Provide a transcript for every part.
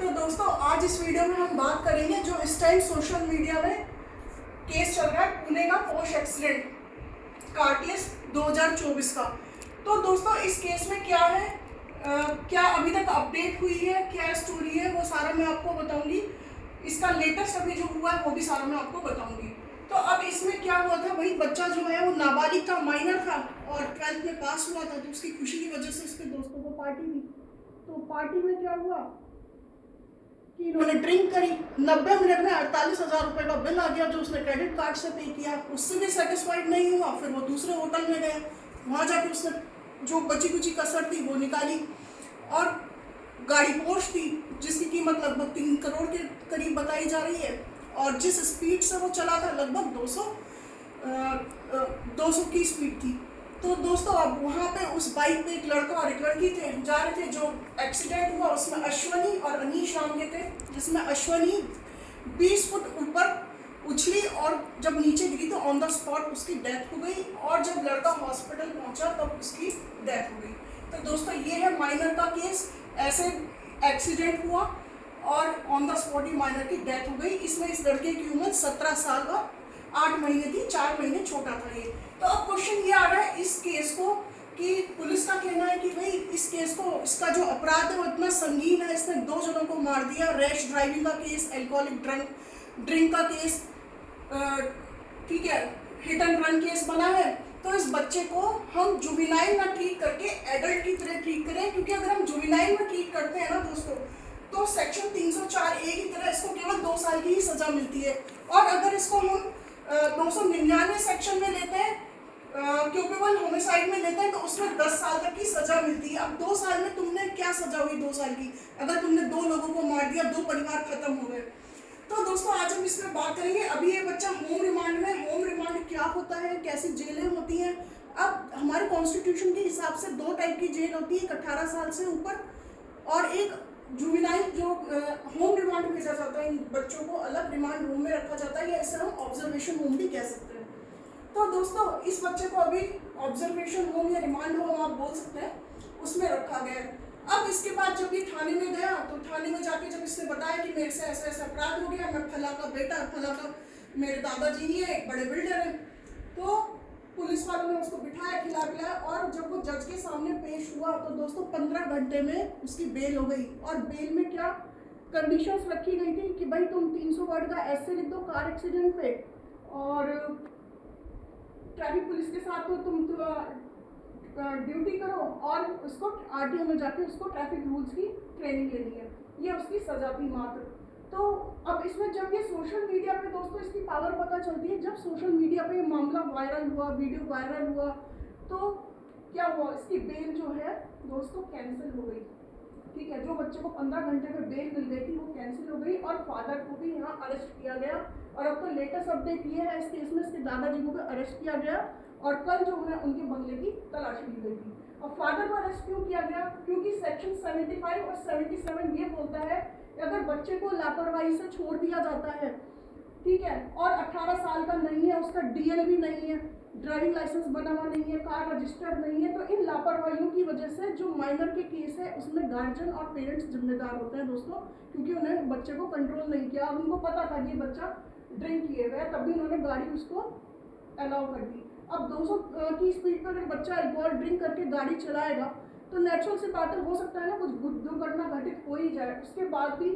तो दोस्तों आज इस वीडियो में हम बात करेंगे जो इस टाइम सोशल मीडिया में केस चल रहा है पुणे का पोश एक्सीडेंट कार्टियस 2024 का। तो दोस्तों इस केस में क्या है, क्या अभी तक अपडेट हुई है, क्या स्टोरी है, वो सारा मैं आपको बताऊंगी। इसका लेटेस्ट अभी जो हुआ है वो भी सारा मैं आपको बताऊंगी। तो अब इसमें क्या हुआ था, वही बच्चा जो है वो नाबालिग था, माइनर था और 12th में पास हुआ था। तो उसकी खुशी की वजह से उसके दोस्तों को पार्टी दी। तो पार्टी में क्या हुआ कि इन्होंने ड्रिंक करी, 90 मिनट में 48,000 रुपये का बिल आ गया जो उसने क्रेडिट कार्ड से पे किया। उससे भी सेटिस्फाइड नहीं हुआ, फिर वो दूसरे होटल में गए। वहाँ जाके उसने जो बची कुची कसर थी वो निकाली और गाड़ी पोर्श थी जिसकी कीमत लगभग 3 करोड़ के करीब बताई जा रही है और जिस स्पीड से वो चला था लगभग 200 की स्पीड थी। तो दोस्तों अब वहाँ पे उस बाइक पे एक लड़का और एक लड़की थे, जा रहे थे। जो एक्सीडेंट हुआ उसमें अश्वनी और अनीश नाम के थे, जिसमें अश्वनी 20 फुट ऊपर उछली और जब नीचे गिरी तो ऑन द स्पॉट उसकी डेथ हो गई और जब लड़का हॉस्पिटल पहुंचा तब उसकी डेथ हो गई। तो दोस्तों ये है माइनर का केस। ऐसे एक्सीडेंट हुआ और on the spot he minor की डेथ हो गई। इसमें इस लड़के की उम्र 17 साल और 8 महीने थी, 4 महीने छोटा था ये। तो अब क्वेश्चन ये आ रहा है इस केस को कि पुलिस का कहना है कि भाई इस केस को, इसका जो अपराध है वो इतना संगीन है, इसने 2 जनों को मार दिया। रैश ड्राइविंग का केस, एल्कोहलिक ड्रिंक का केस, ठीक है, हिट एंड रन केस बना है। तो इस बच्चे को हम जुवेनाइल ना ट्रीट करके एडल्ट की तरह ट्रीट करें, क्योंकि अगर हम जुवेनाइल में ट्रीट करते हैं ना दोस्तों तो सेक्शन 304A की तरह इसको केवल 2 साल की ही सजा मिलती है। और अगर इसको हम 299 सेक्शन में लेते हैं, क्यूपेबल होमिसाइड में लेते हैं, तो उसमें 10 साल तक की सजा मिलती है। अब 2 साल में तुमने क्या सजा हुई 2 साल की, अगर तुमने 2 लोगों को मार दिया, 2 परिवार खत्म हो गए। तो दोस्तों आज हम इसमें बात करेंगे। अभी ये बच्चा होम रिमांड में, होम रिमांड क्या होता है, कैसी जेलें होती हैं। अब हमारे कॉन्स्टिट्यूशन के हिसाब से 2 टाइप की जेल होती है, एक 18 साल से ऊपर और एक जुवेनाइल जो होम रिमांड भेजा जाता है। इन बच्चों को अलग रिमांड रूम में रखा जाता है या इसे हम ऑब्जर्वेशन होम भी कह सकते हैं। तो दोस्तों इस बच्चे को अभी ऑब्जर्वेशन होम या रिमांड होम आप बोल सकते हैं, उसमें रखा गया है। अब इसके बाद जब ये थाने में गया तो थाने में जाके जब इसने बताया कि मेरे से ऐसा ऐसा अपराध हो गया, मैं फला का बेटा, फला का मेरे दादाजी ही है, एक बड़े बिल्डर है, तो पुलिस वालों ने उसको बिठाया, खिला पिलाया और जब वो जज के सामने पेश हुआ तो दोस्तों 15 घंटे में उसकी बेल हो गई। और बेल में क्या कंडीशंस रखी गई थी कि भाई तुम 300 वर्ड का ऐसे लिख दो कार एक्सीडेंट पे और ट्रैफिक पुलिस के साथ तो तुम ड्यूटी करो और उसको आरटीओ में जाके उसको ट्रैफिक रूल्स की ट्रेनिंग लेनी है। ये उसकी सजा थी मात्र। तो अब इसमें जब ये सोशल मीडिया पे दोस्तों इसकी पावर पता चलती है, जब सोशल मीडिया पे ये मामला वायरल हुआ, वीडियो वायरल हुआ, तो क्या हुआ, इसकी बेल जो है दोस्तों कैंसिल हो गई। ठीक है, जो बच्चे को 15 घंटे में बेल मिल गई थी वो कैंसिल हो गई और फादर को भी यहाँ अरेस्ट किया गया। और अब तो लेटेस्ट अपडेट ये है इस केस में, इसके दादाजी को भी अरेस्ट किया गया और कल जो है उनके बंगले की तलाशी ली गई थी। और फादर को अरेस्ट क्यों किया गया, क्योंकि सेक्शन 75 और 77 ये बोलता है कि अगर बच्चे को लापरवाही से छोड़ दिया जाता है, ठीक है, और 18 साल का नहीं है, उसका डीएल भी नहीं है, ड्राइविंग लाइसेंस बना हुआ नहीं है, कार रजिस्टर्ड नहीं है, तो इन लापरवाहियों की वजह से जो माइनर के केस है उसमें गार्जियन और पेरेंट्स जिम्मेदार होते हैं दोस्तों, क्योंकि उन्हें बच्चे को कंट्रोल नहीं किया। उनको पता था कि बच्चा ड्रिंक किए हुए है, तभी उन्होंने गाड़ी उसको अलाउ कर दी। अब 200 की स्पीड पर अगर बच्चा अल्कोहल ड्रिंक करके गाड़ी चलाएगा तो नेचुरल सी बात है, हो सकता है ना कुछ दुर्घटना घटित हो ही जाए। उसके बाद भी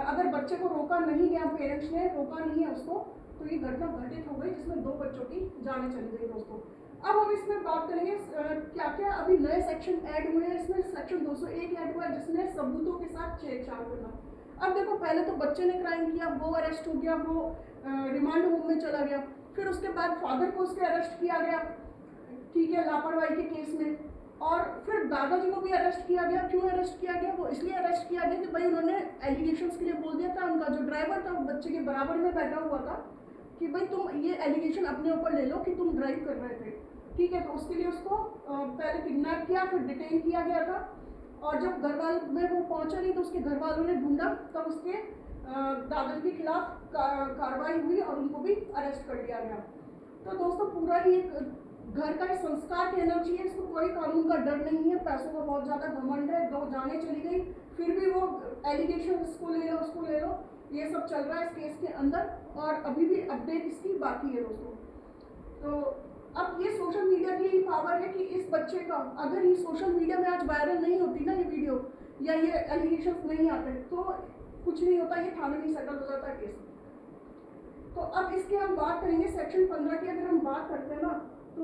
अगर बच्चे को रोका नहीं गया, पेरेंट्स ने रोका नहीं है उसको, तो ये घटना घटित हो गई जिसमें 2 बच्चों की जानें चली गई दोस्तों। अब हम इसमें बात करेंगे क्या क्या अभी नए सेक्शन ऐड हुए हैं। इसमें सेक्शन 201 ऐड हुआ है जिसमें सबूतों के साथ छेड़छाड़ करना। अब देखो, पहले तो बच्चे ने क्राइम किया, वो अरेस्ट हो गया, वो रिमांड होम में चला गया, फिर उसके बाद फादर को उसके अरेस्ट किया गया, ठीक है, लापरवाही के केस में, और फिर दादाजी को भी अरेस्ट किया गया। क्यों अरेस्ट किया गया, वो इसलिए अरेस्ट किया गया कि भाई उन्होंने एलिगेशंस के लिए बोल दिया था, उनका जो ड्राइवर था वो बच्चे के बराबर में बैठा हुआ था कि भाई तुम ये एलिगेशन अपने ऊपर ले लो कि तुम ड्राइव कर रहे थे, ठीक है। तो उसके लिए उसको पहले किडनैप किया, फिर डिटेन किया गया था और जब घर वाले में वो पहुंचा नहीं तो उसके घर वालों ने ढूंढा, तब उसके दादाजी के खिलाफ कार्रवाई हुई और उनको भी अरेस्ट कर लिया गया। तो दोस्तों पूरा ही एक घर का संस्कार कहना चाहिए, इसको कोई कानून का डर नहीं है, पैसों का बहुत ज़्यादा घमंड है, 2 जानें चली गई, फिर भी वो एलिगेशन उसको ले लो, ये सब चल रहा है इस केस के अंदर, और अभी भी अपडेट इसकी बाकी है दोस्तों। तो अब ये सोशल मीडिया की ही पावर है कि इस बच्चे का, अगर ये सोशल मीडिया में आज वायरल नहीं होती ना ये वीडियो या ये एलिगेशन नहीं आते, तो कुछ नहीं होता, ये थाने में सेटल हो जाता केस। तो अब इसकी हम बात करेंगे सेक्शन 15 की। अगर हम बात करते हैं ना, तो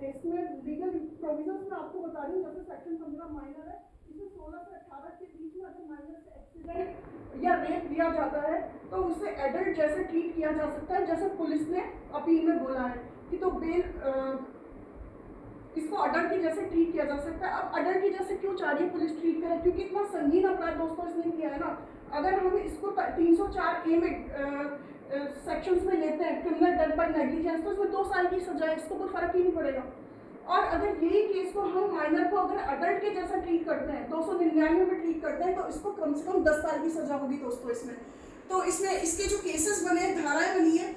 इसमें लीगल प्रोविजंस मैं आपको बता रही हूँ। जैसे सेक्शन 15 माइनर है, इसमें 16 से 18 के बीच में अगर माइनर से एक्सीडेंट या रेप दिया जाता है तो उसे एडल्ट जैसे ट्रीट किया जा सकता है, जैसे पुलिस ने अपील में बोला है कि तो बेल इसको अडल्ट के जैसे ट्रीट किया जा सकता है। अब अडल्ट के जैसे क्यों चाह रही है पुलिस ट्रीट करे, क्योंकि इतना संगीन अपराध दोस्तों इसने किया है ना। अगर हम इसको 304A में सेक्शंस में लेते हैं, क्रिमिनल डेथ बाय नेग्लिजेंस, तो इसमें 2 साल की सजा है, इसको कोई फर्क ही नहीं पड़ेगा। और अगर यही केस को हम माइनर को अगर अडल्ट के जैसा ट्रीट करते हैं, 299 में ट्रीट करते हैं, तो इसको कम से कम 10 साल की सजा होगी दोस्तों इसमें। तो इसमें इसके जो केसेस बने हैं, धाराएं बनी है,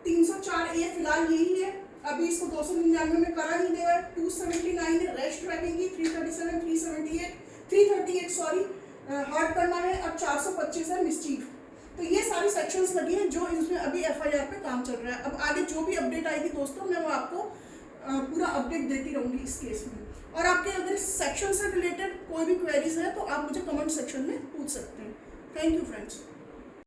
304A फिलहाल यही है, अभी इसको 299 में करा नहीं गया है। 279 है रेस्ट ट्रैकिंग की, 337, 338 सॉरी हार्ड करना है, अब 425 है मिसचीफ। तो ये सारी सेक्शंस लगी हैं जो इसमें अभी FIR पे काम चल रहा है। अब आगे जो भी अपडेट आएगी दोस्तों, मैं वो आपको पूरा अपडेट देती रहूँगी इस केस में। और आपके अगर इस सेक्शन से रिलेटेड कोई भी क्वेरीज है तो आप मुझे कमेंट सेक्शन में पूछ सकते हैं। Thank you friends.